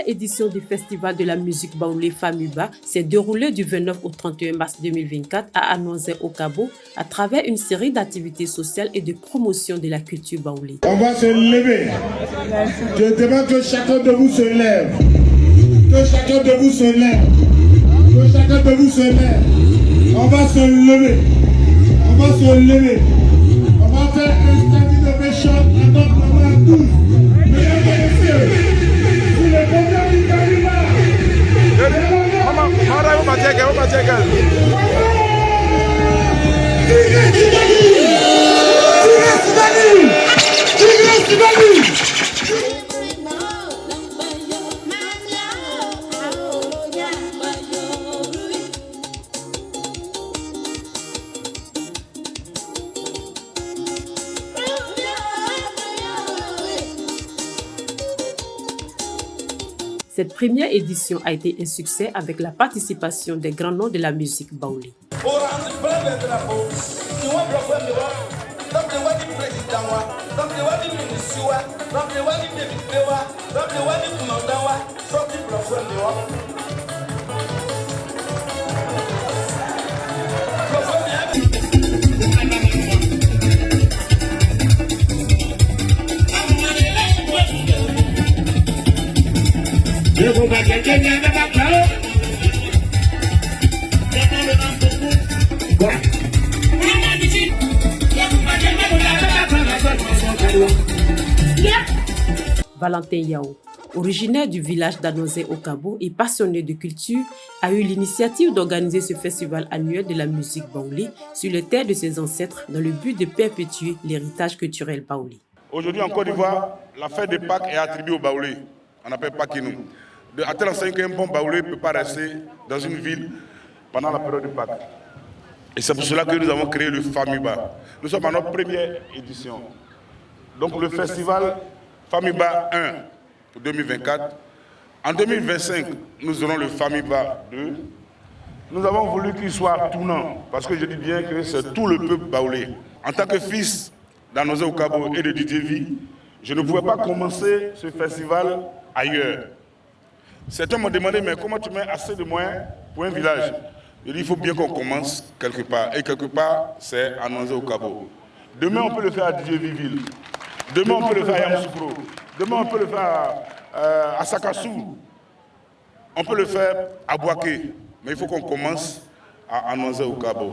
édition du Festival de la musique baoulé FAMUBA s'est déroulée du 29 au 31 mars 2024 à Anoisé-au-Cabo à travers une série d'activités sociales et de promotion de la culture baoulé. On va se lever. Je demande que chacun de vous se lève. Que chacun de vous se lève. Que chacun de vous se lève. On va se lever. On va se lever. On va faire un standing ovation à notre moment à tous. Mesdames et messieurs, pour le programme du FAMUBA. Cette première édition a été un succès avec la participation des grands noms de la musique baoulé. Valentin Yao, originaire du village d'Anoisé-au-Cabo et passionné de culture, a eu l'initiative d'organiser ce festival annuel de la musique baoulé sur les terres de ses ancêtres dans le but de perpétuer l'héritage culturel baoulé. Aujourd'hui en Côte d'Ivoire, la fête de Pâques est attribuée au baoulé. On appelle Pâques-Inou. À tel enseigne qu'un bon baoulé ne peut pas rester dans une ville pendant la période de Pâques. Et c'est pour cela que nous avons créé le FAMUBA. Nous sommes à notre première édition. Donc le festival FAMUBA 1 pour 2024. En 2025, nous aurons le FAMUBA 2. Nous avons voulu qu'il soit tournant, parce que je dis bien que c'est tout le peuple baoulé. En tant que fils d'Anoisé-au-Cabo et de Didier Vie, je ne pouvais pas commencer ce festival ailleurs. Certains m'ont demandé, mais comment tu mets assez de moyens pour un village? Je dis, il faut bien qu'on commence quelque part. Et quelque part, c'est à Anoisé-au-Cabo. Demain, on peut le faire à Didier-Ville. Demain, on peut le faire à Yamoussoukro. Demain, on peut le faire à Sakassou. On peut le faire à Boaké. Mais il faut qu'on commence à Anoisé-au-Cabo.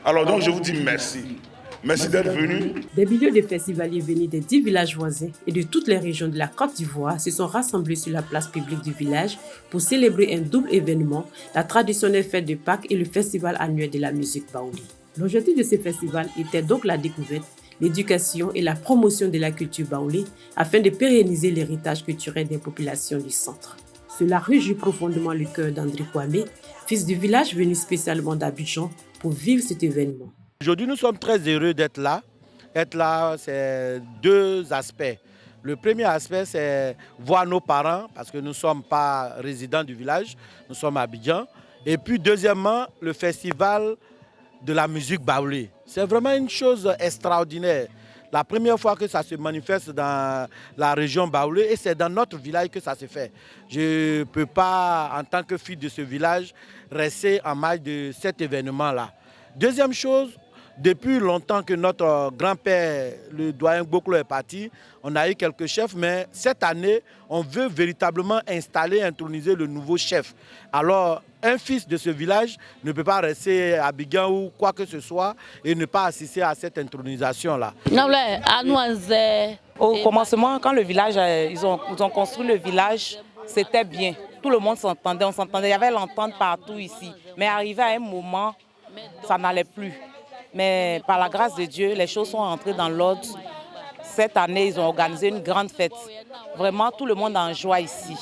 Alors donc, je vous dis merci. Merci d'être venus. Des milliers de festivaliers venus des 10 villages voisins et de toutes les régions de la Côte d'Ivoire se sont rassemblés sur la place publique du village pour célébrer un double événement, la traditionnelle fête de Pâques et le festival annuel de la musique baoulé. L'objectif de ce festival était donc la découverte, l'éducation et la promotion de la culture baoulé afin de pérenniser l'héritage culturel des populations du centre. Cela réjouit profondément le cœur d'André Kwame, fils du village venu spécialement d'Abidjan pour vivre cet événement. Aujourd'hui, nous sommes très heureux d'être là. Être là, c'est deux aspects. Le premier aspect, c'est voir nos parents, parce que nous ne sommes pas résidents du village, nous sommes à Abidjan. Et puis, deuxièmement, le festival de la musique baoulé. C'est vraiment une chose extraordinaire. La première fois que ça se manifeste dans la région baoulé, et c'est dans notre village que ça se fait. Je ne peux pas, en tant que fille de ce village, rester en marge de cet événement-là. Deuxième chose, depuis longtemps que notre grand-père, le doyen Gboklo, est parti, on a eu quelques chefs, mais cette année, on veut véritablement installer, introniser le nouveau chef. Alors, un fils de ce village ne peut pas rester à Abidjan ou quoi que ce soit et ne pas assister à cette intronisation-là. Au commencement, quand le village, ils ont construit le village, c'était bien. Tout le monde s'entendait, on s'entendait, il y avait l'entente partout ici. Mais arrivé à un moment, ça n'allait plus. Mais par la grâce de Dieu, les choses sont entrées dans l'ordre. Cette année, ils ont organisé une grande fête. Vraiment, tout le monde est en joie ici.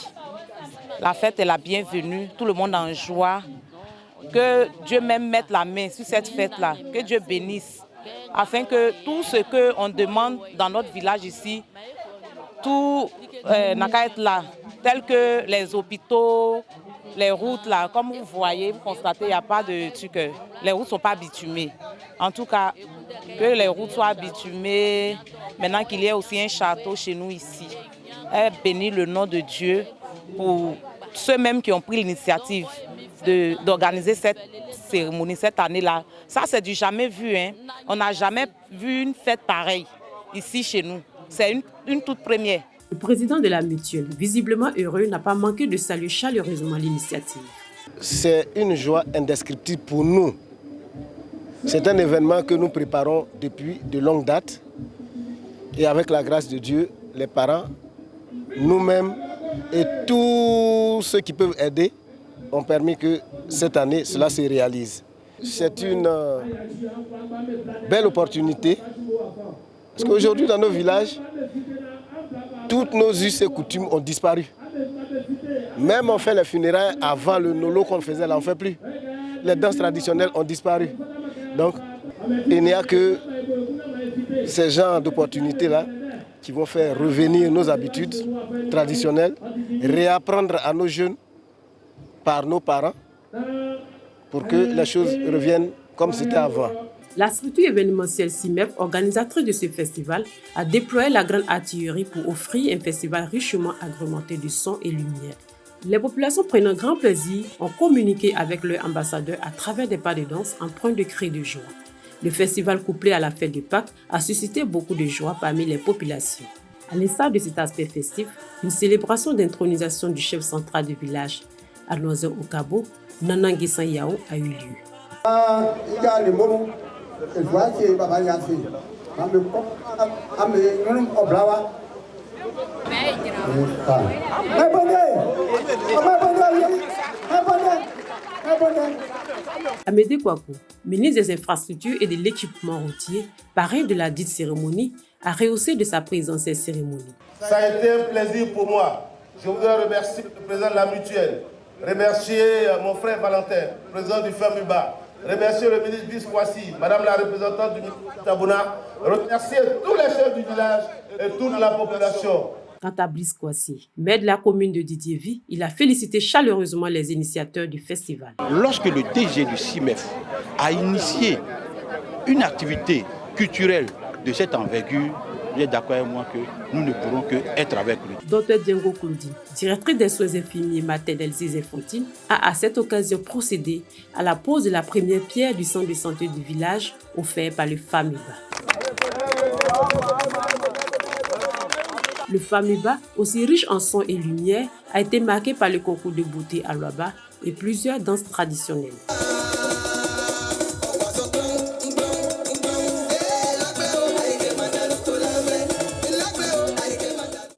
La fête est la bienvenue, tout le monde est en joie. Que Dieu même mette la main sur cette fête-là, que Dieu bénisse, afin que tout ce qu'on demande dans notre village ici, tout n'a qu'à être là, tel que les hôpitaux, les routes là, comme vous voyez, vous constatez, il n'y a pas de truc, les routes ne sont pas bitumées. En tout cas, que les routes soient bitumées, maintenant qu'il y ait aussi un château chez nous ici. Bénis le nom de Dieu pour ceux-mêmes qui ont pris l'initiative d'organiser cette cérémonie cette année-là. Ça, c'est du jamais vu. Hein. On n'a jamais vu une fête pareille ici chez nous. C'est une toute première. Le président de la mutuelle, visiblement heureux, n'a pas manqué de saluer chaleureusement l'initiative. C'est une joie indescriptible pour nous. C'est un événement que nous préparons depuis de longue date. Et avec la grâce de Dieu, les parents, nous-mêmes et tous ceux qui peuvent aider ont permis que cette année, cela se réalise. C'est une belle opportunité. Parce qu'aujourd'hui, dans nos villages, toutes nos us et coutumes ont disparu. Même on fait les funérailles avant le nolo qu'on faisait là, on ne fait plus. Les danses traditionnelles ont disparu. Donc, il n'y a que ces genres d'opportunités-là qui vont faire revenir nos habitudes traditionnelles, réapprendre à nos jeunes par nos parents pour que les choses reviennent comme c'était avant. La structure événementielle CIMEF, organisatrice de ce festival, a déployé la grande artillerie pour offrir un festival richement agrémenté de sons et lumière. Les populations prenant grand plaisir ont communiqué avec leur ambassadeur à travers des pas de danse empreints de cris de joie. Le festival couplé à la fête de Pâques a suscité beaucoup de joie parmi les populations. À l'instar de cet aspect festif, une célébration d'intronisation du chef central du village, Arnoise Okabo, Nanangi Sanyao, a eu lieu. Amédée Kouakou, ministre des Infrastructures et de l'Équipement routier, parrain de la dite cérémonie, a rehaussé de sa présence cette cérémonie. Ça a été un plaisir pour moi. Je voudrais remercier le président de la mutuelle, remercier mon frère Valentin, président du FAMUBA, remercier le ministre Brice Kouassi, madame la représentante du ministre Tabouna, remercier tous les chefs du village et toute la population. Quant à Brice Kouassi, maire de la commune de Didiéville, il a félicité chaleureusement les initiateurs du festival. Lorsque le DG du CIMEF a initié une activité culturelle de cette envergure, il est d'accord avec moi que nous ne pourrons qu'être avec lui. Dr Diango Koudi, directrice des soins infirmiers maternels et infantils, a à cette occasion procédé à la pose de la première pierre du centre de santé du village offert par le FAMUBA. Le FAMUBA, aussi riche en sons et lumière, a été marqué par le concours de beauté à Luaba et plusieurs danses traditionnelles.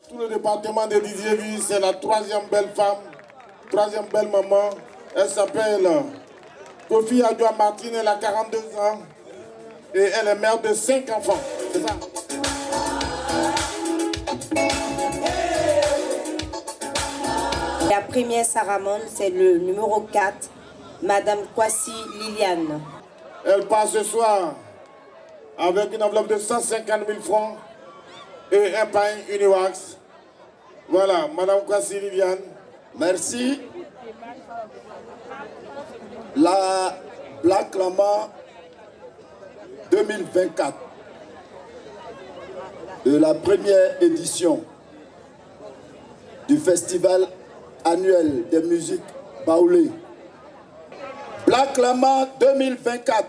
Tout le département de Didiéville, c'est la troisième belle femme, troisième belle maman. Elle s'appelle Kofi Adjoa Martine, elle a 42 ans et elle est mère de 5 enfants. C'est ça. La première Saramone, c'est le numéro 4, Madame Kouassi Liliane. Elle part ce soir avec une enveloppe de 150 000 francs et un pain Uniwax. Voilà, Madame Kouassi Liliane. Merci. La Black Lama 2024 de la première édition du festival annuel des musiques baoulées. Black Lama 2024.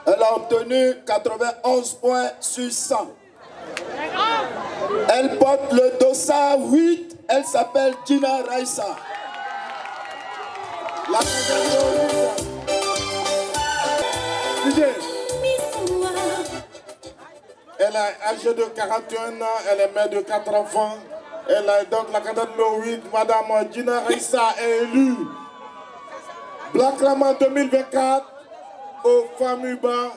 Elle a obtenu 91 points sur 100. Elle porte le dossard 8. Elle s'appelle Gina Raissa. Elle est âgée de 41 ans, elle est mère de 4 enfants. Elle a donc la candidate numéro 8, Madame Gina Raissa, est élue Black Lama 2024 au FAMUBA.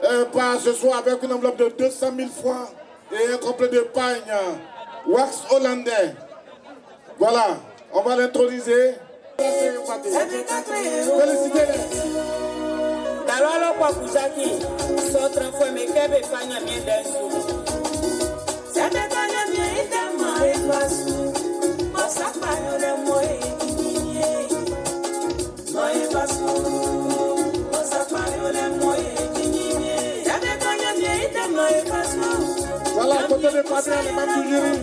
Elle part ce soir avec une enveloppe de 200 000 francs et un complet de pagne wax hollandais. Voilà, on va l'introniser. Félicitez-les. Voilà, côté des partenaires, les membres du jury.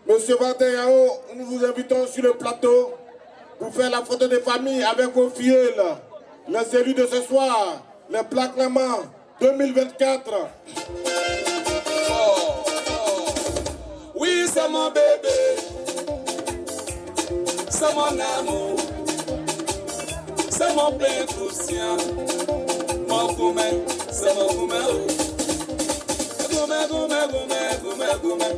Monsieur Bantayao, nous vous invitons sur le plateau pour faire la photo des familles avec vos filleuls. Les élus de ce soir, les proclamants 2024. Oui, c'est mon bébé, c'est mon amour, c'est mon plein conscient, mon gourmet, c'est mon gourmet. Gourmet, gourmet, gourmet, gourmet, gourmet.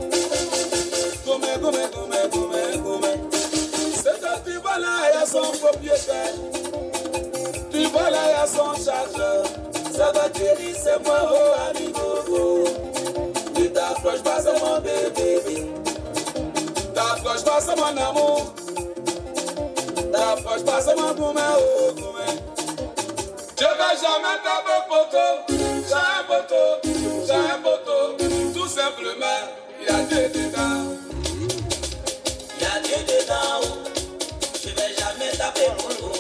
Gourmet, gourmet, gourmet, gourmet, gourmet. C'est que tu vois là, il y a son propriétaire. Tu vois là, il y a son chargeur. Ça va dire, c'est moi, oh, amigo. Ne t'approche pas, c'est mon bébé. T'approche pas, c'est mon amour. T'approche pas, c'est mon gourmet, oh, gourmet. Je vais jamais taper photo. J'ai un poteau, tout simplement, il y a Dieu dedans. Il y a Dieu dedans, je vais jamais taper photo.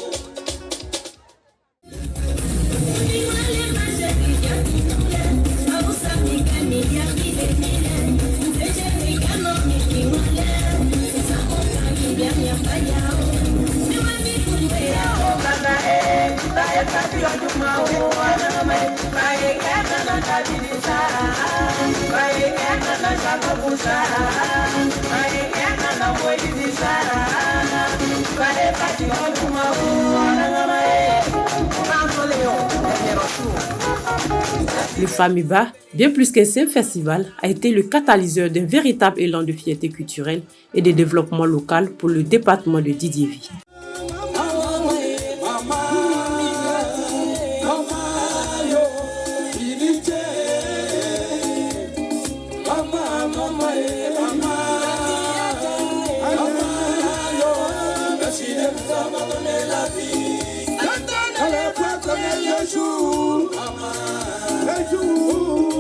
Le Famiba, bien plus qu'un simple festival, a été le catalyseur d'un véritable élan de fierté culturelle et de développement local pour le département de Didiéville. Le jour